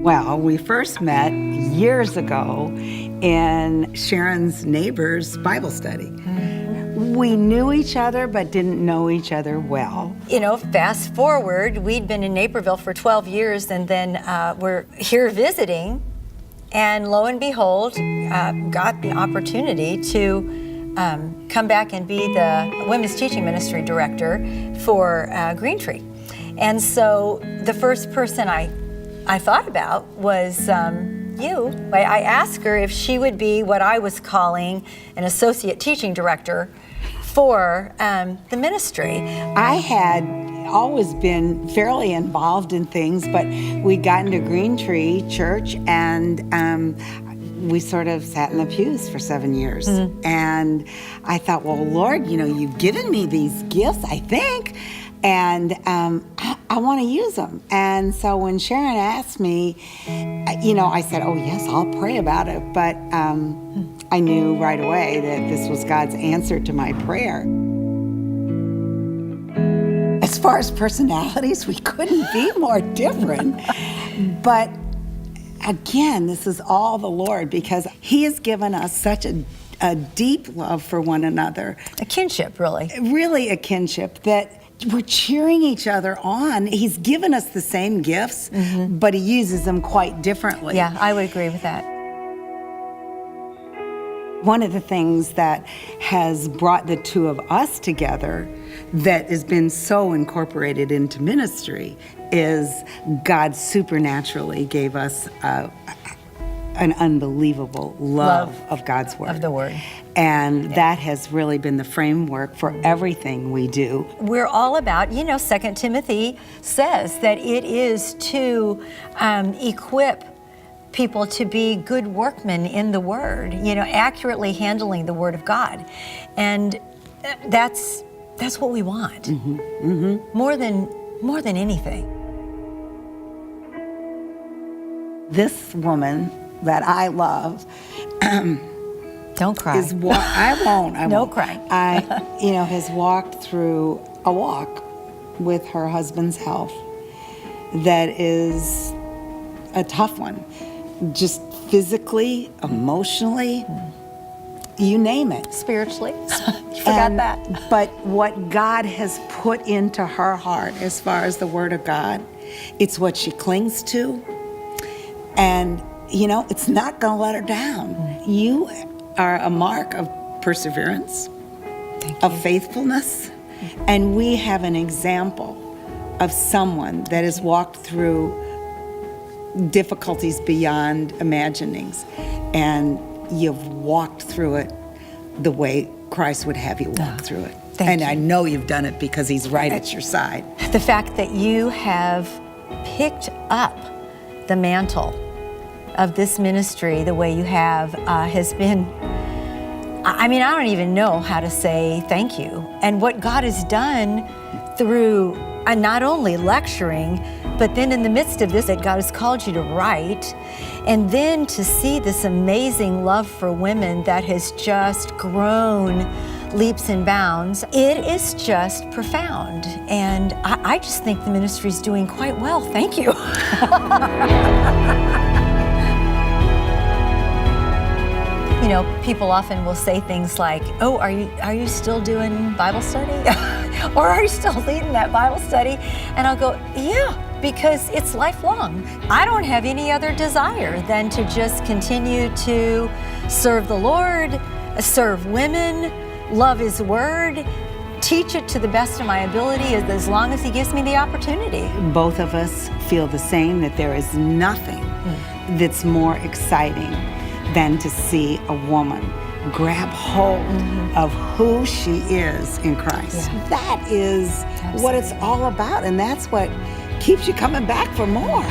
Well, we first met years ago in Sharon's neighbor's Bible study. We knew each other, but didn't know each other well. You know, fast forward, we'd been in Naperville for 12 years, and then we're here visiting, and lo and behold, got the opportunity to come back and be the Women's Teaching Ministry Director for Green Tree. And so the first person I thought about was you. I asked her if she would be what I was calling an Associate Teaching Director for the ministry. I had always been fairly involved in things, but we'd gotten to Green Tree Church, and we sort of sat in the pews for 7 years. And I thought, well, Lord, you know, you've given me these gifts, I think, and I want to use them. And so when Sharon asked me, you know, I said, oh yes, I'll pray about it. But I knew right away that this was God's answer to my prayer. As far as personalities, we couldn't be more different. But again, this is all the Lord, because He has given us such a deep love for one another. A kinship, really. Really a kinship that we're cheering each other on. He's given us the same gifts, but He uses them quite differently. Yeah, I would agree with that. One of the things that has brought the two of us together that has been so incorporated into ministry is God supernaturally gave us an unbelievable love of God's Word. Of the Word. And that has really been the framework for everything we do. We're all about, you know, 2 Timothy says that it is to equip people to be good workmen in the Word, you know, accurately handling the Word of God. And that's what we want. More than anything. This woman that I love, don't cry. I won't. No crying. Has walked through a walk with her husband's health that is a tough one. Just physically, emotionally, you name it. Spiritually. You forgot that. But what God has put into her heart as far as the Word of God, it's what she clings to. And, you know, it's not going to let her down. You are a mark of perseverance, of faithfulness, and we have an example of someone that has walked through difficulties beyond imaginings, and you've walked through it the way Christ would have you walk through it. Thank you. I know you've done it because He's right at your side. The fact that you have picked up the mantle of this ministry the way you have has been, I mean, I don't even know how to say thank you. And what God has done through not only lecturing, but then in the midst of this, that God has called you to write, and then to see this amazing love for women that has just grown leaps and bounds. It is just profound. And I just think the ministry is doing quite well. Thank you. You know, people often will say things like, oh, are you still doing Bible study? Or are you still leading that Bible study? And I'll go, yeah, because it's lifelong. I don't have any other desire than to just continue to serve the Lord, serve women, love His Word, teach it to the best of my ability as long as He gives me the opportunity. Both of us feel the same, that there is nothing that's more exciting than to see a woman grab hold of who she is in Christ. Yeah. That is what it's all about, and that's what keeps you coming back for more.